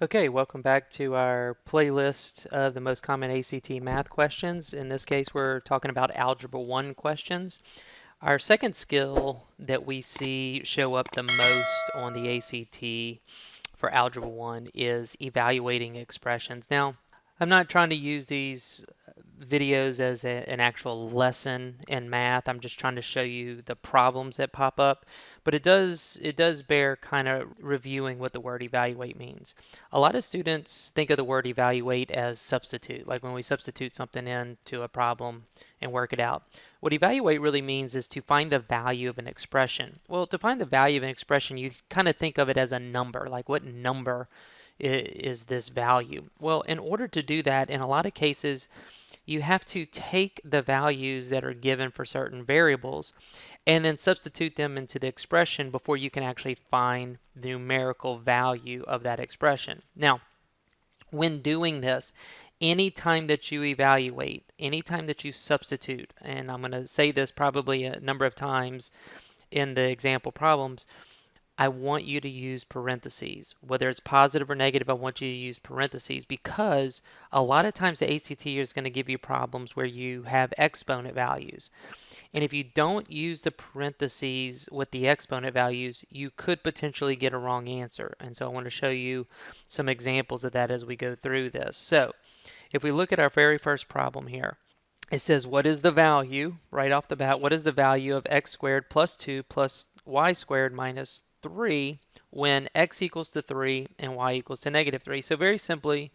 Okay, welcome back to our playlist of the most common ACT math questions. In this case, we're talking about Algebra 1 questions. Our second skill that we see show up the most on the ACT for Algebra 1 is evaluating expressions. Now, I'm not trying to use these videos as an actual lesson in math. I'm just trying to show you the problems that pop up, but it does bear kind of reviewing what the word evaluate means. A lot of students think of the word evaluate as substitute, like when we substitute something into a problem and work it out. What evaluate really means is to find the value of an expression. Well, to find the value of an expression, you kind of think of it as a number, like what number is this value? Well, in order to do that, in a lot of cases, you have to take the values that are given for certain variables and then substitute them into the expression before you can actually find the numerical value of that expression. Now, when doing this, anytime that you evaluate, anytime that you substitute, and I'm going to say this probably a number of times in the example problems, I want you to use parentheses. Whether it's positive or negative, I want you to use parentheses because a lot of times the ACT is going to give you problems where you have exponent values. And if you don't use the parentheses with the exponent values, you could potentially get a wrong answer. And so I want to show you some examples of that as we go through this. So if we look at our very first problem here, it says what is the value, right off the bat, what is the value of x squared plus 2 plus y squared minus 3 when x equals to 3 and y equals to negative 3. So very simply,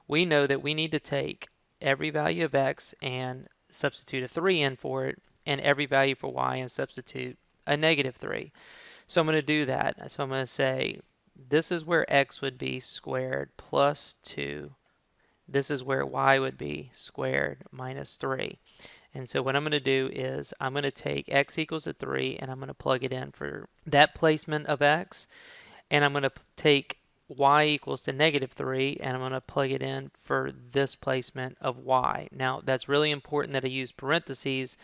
we know that we need to take every value of x and substitute a 3 in for it, and every value for y and substitute a negative 3. So I'm going to do that. So I'm going to say this is where x would be squared plus 2. This is where y would be squared minus 3. And so what I'm going to do is I'm going to take x equals to 3 and I'm going to plug it in for that placement of x. And I'm going to take y equals to negative 3 and I'm going to plug it in for this placement of y. Now that's really important that I use parentheses,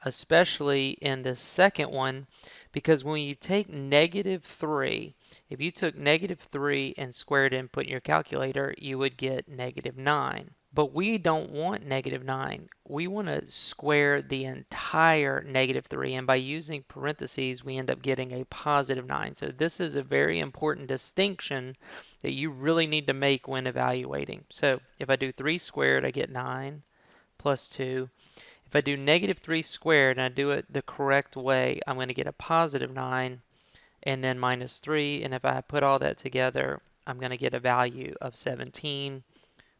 especially in the second one, because when you take negative 3, if you took negative 3 and squared it and put in your calculator, you would get negative 9. But we don't want negative 9. We want to square the entire negative 3, and by using parentheses, we end up getting a positive 9. So this is a very important distinction that you really need to make when evaluating. So if I do 3 squared, I get 9 plus 2. If I do negative 3 squared and I do it the correct way, I'm going to get a positive 9 and then minus 3. And if I put all that together, I'm going to get a value of 17,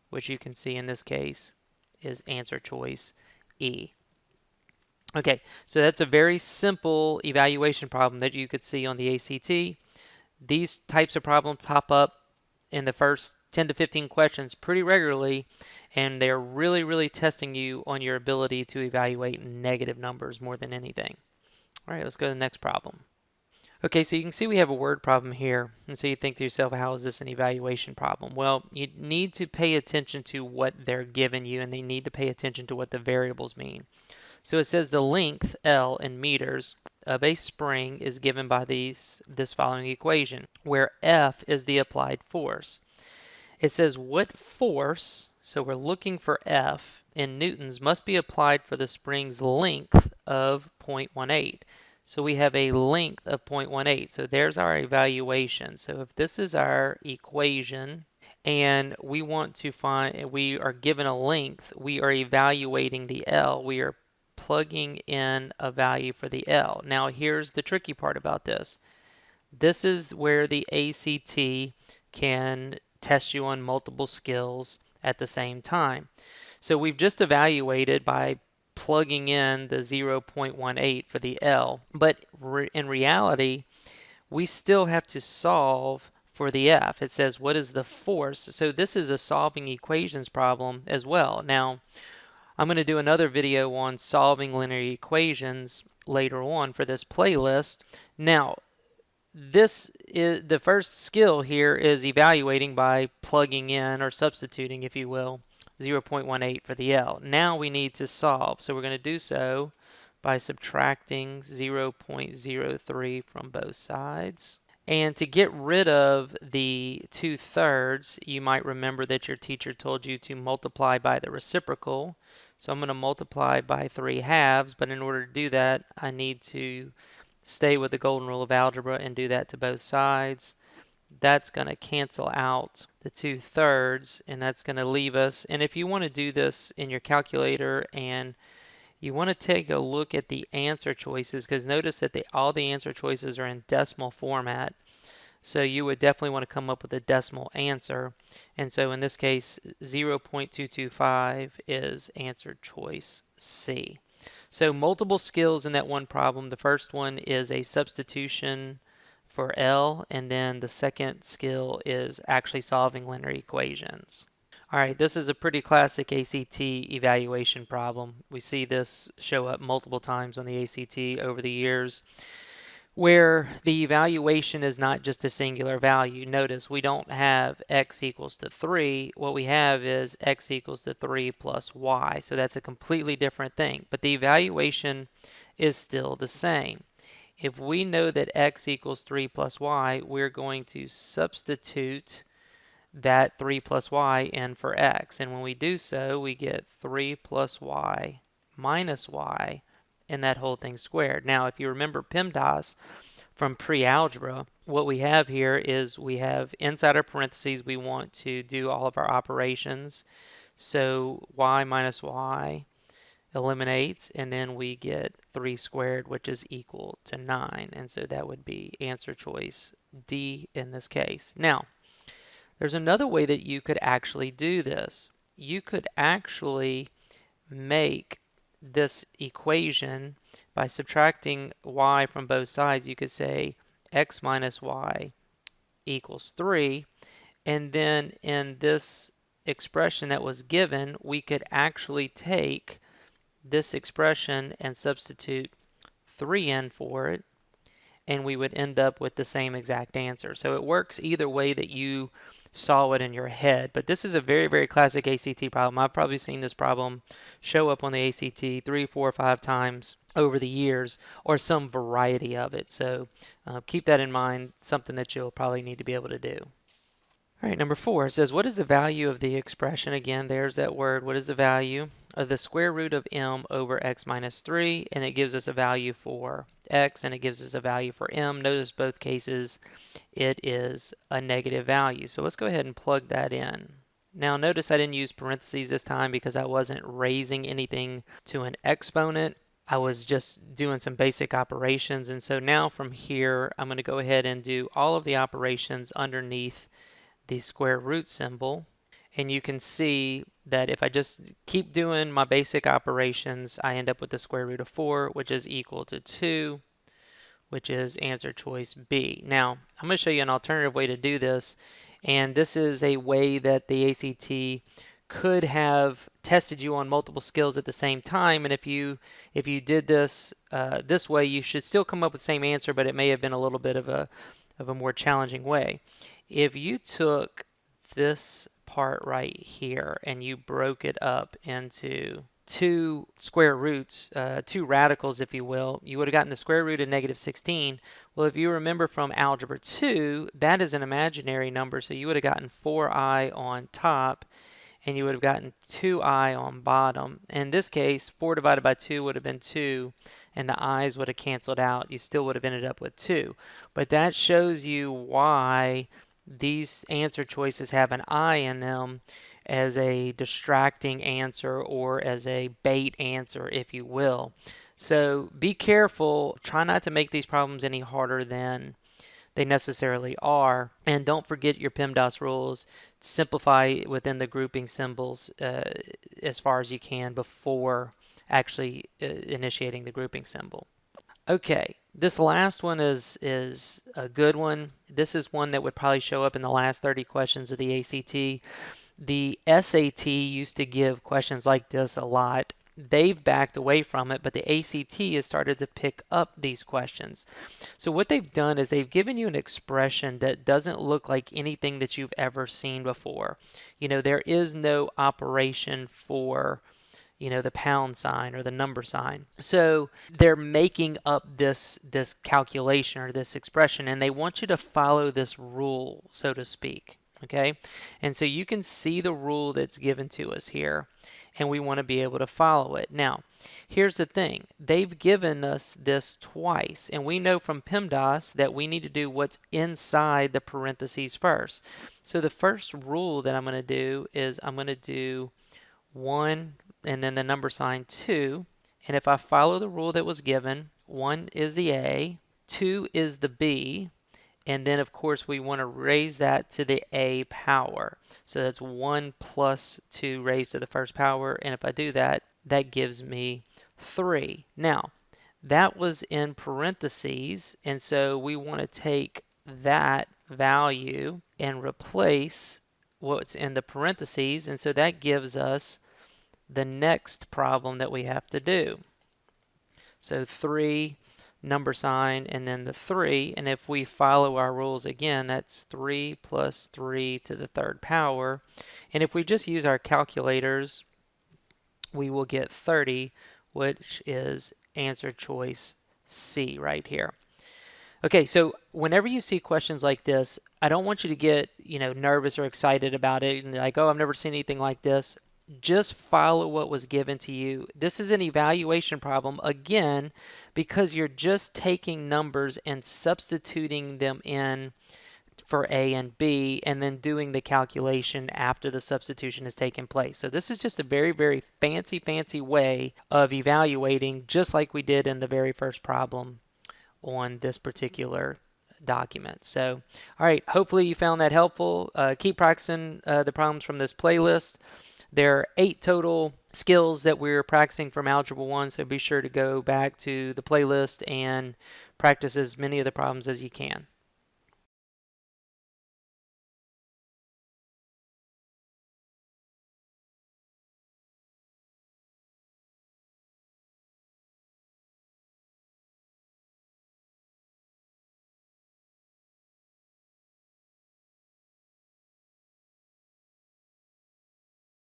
which you can see in this case is answer choice E. Okay, so that's a very simple evaluation problem that you could see on the ACT. These types of problems pop up in the first 10 to 15 questions pretty regularly, and they're really testing you on your ability to evaluate negative numbers more than anything. All right, let's go to the next problem. Okay, so you can see we have a word problem here, and so you think to yourself, how is this an evaluation problem? Well, you need to pay attention to what they're giving you, and they need to pay attention to what the variables mean. So it says the length, L in meters, of a spring is given by this following equation, where F is the applied force. It says what force, so we're looking for F in newtons, must be applied for the spring's length of 0.18. So we have a length of 0.18. So there's our evaluation. So if this is our equation and we want to find, we are given a length, we are evaluating the L. We are plugging in a value for the L. Now here's the tricky part about this. This is where the ACT can test you on multiple skills at the same time. So we've just evaluated by plugging in the 0.18 for the L, but in reality, we still have to solve for the F. It says what is the force? So this is a solving equations problem as well. Now, I'm going to do another video on solving linear equations later on for this playlist. Now, this is the first skill here is evaluating by plugging in or substituting, if you will, 0.18 for the L. Now we need to solve. So we're going to do so by subtracting 0.03 from both sides. And to get rid of the 2/3, you might remember that your teacher told you to multiply by the reciprocal. So I'm going to multiply by 3/2, but in order to do that, I need to stay with the golden rule of algebra and do that to both sides. That's going to cancel out the 2/3, and that's going to leave us. And if you want to do this in your calculator and you want to take a look at the answer choices, because notice that all the answer choices are in decimal format. So you would definitely want to come up with a decimal answer. And so in this case, 0.225 is answer choice C. So multiple skills in that one problem. The first one is a substitution for L, and then the second skill is actually solving linear equations. All right, this is a pretty classic ACT evaluation problem. We see this show up multiple times on the ACT over the years, where the evaluation is not just a singular value. Notice we don't have x equals to 3. What we have is x equals to 3 plus y. So that's a completely different thing. But the evaluation is still the same. If we know that x equals 3 plus y, we're going to substitute that 3 plus y in for x. And when we do so, we get 3 plus y minus y, and that whole thing squared. Now, if you remember PEMDAS from pre-algebra, what we have here is we have inside our parentheses, we want to do all of our operations. So y minus y eliminates, and then we get 3 squared, which is equal to 9. And so that would be answer choice D in this case. Now, there's another way that you could actually do this. You could actually make this equation by subtracting y from both sides. You could say x minus y equals 3, and then in this expression that was given, we could actually take this expression and substitute 3 in for it, and we would end up with the same exact answer. So it works either way that you saw it in your head. But this is a very, very classic ACT problem. I've probably seen this problem show up on the ACT 3, 4, 5 times over the years, or some variety of it. So keep that in mind, something that you'll probably need to be able to do. All right, number 4, it says, what is the value of the expression? Again, there's that word. What is the value of the square root of m over x minus 3? And it gives us a value for x, and it gives us a value for m. Notice both cases, it is a negative value. So let's go ahead and plug that in. Now notice I didn't use parentheses this time because I wasn't raising anything to an exponent. I was just doing some basic operations. And so now from here, I'm going to go ahead and do all of the operations underneath the square root symbol, and you can see that if I just keep doing my basic operations, I end up with the square root of 4, which is equal to 2, which is answer choice B. Now, I'm going to show you an alternative way to do this, and this is a way that the ACT could have tested you on multiple skills at the same time, and if you did this this way, you should still come up with the same answer, but it may have been a little bit of a more challenging way. If you took this part right here and you broke it up into two square roots, two radicals, if you will, you would have gotten the square root of negative 16. Well, if you remember from Algebra 2, that is an imaginary number, so you would have gotten 4i on top, and you would have gotten 2i on bottom. In this case, 4 divided by 2 would have been 2, and the i's would have canceled out. You still would have ended up with 2. But that shows you why these answer choices have an I in them as a distracting answer, or as a bait answer, if you will. So be careful. Try not to make these problems any harder than they necessarily are. And don't forget your PEMDAS rules. Simplify within the grouping symbols as far as you can before actually initiating the grouping symbol. Okay, this last one is a good one. This is one that would probably show up in the last 30 questions of the ACT. The SAT used to give questions like this a lot. They've backed away from it, but the ACT has started to pick up these questions. So what they've done is they've given you an expression that doesn't look like anything that you've ever seen before. You know, there is no operation for, the pound sign or the number sign. So they're making up this calculation or this expression, and they want you to follow this rule, so to speak. Okay, and so you can see the rule that's given to us here, and we want to be able to follow it. Now, here's the thing. They've given us this twice, and we know from PEMDAS that we need to do what's inside the parentheses first. So the first rule that I'm going to do is I'm going to do 1 and then the number sign 2, and if I follow the rule that was given, 1 is the A, 2 is the B, and then of course we want to raise that to the A power. So that's 1 plus 2 raised to the first power, and if I do that, that gives me 3. Now, that was in parentheses, and so we want to take that value and replace what's in the parentheses, and so that gives us the next problem that we have to do. So 3, number sign, and then the 3, and if we follow our rules again, that's 3 plus 3 to the third power, and if we just use our calculators, we will get 30, which is answer choice C right here. Okay, so whenever you see questions like this, I don't want you to get, nervous or excited about it and like, oh, I've never seen anything like this. Just follow what was given to you. This is an evaluation problem, again, because you're just taking numbers and substituting them in for A and B and then doing the calculation after the substitution has taken place. So this is just a very, very fancy way of evaluating, just like we did in the very first problem on this particular document. So, all right, hopefully you found that helpful. Keep practicing the problems from this playlist. There are 8 total skills that we're practicing from Algebra 1, so be sure to go back to the playlist and practice as many of the problems as you can.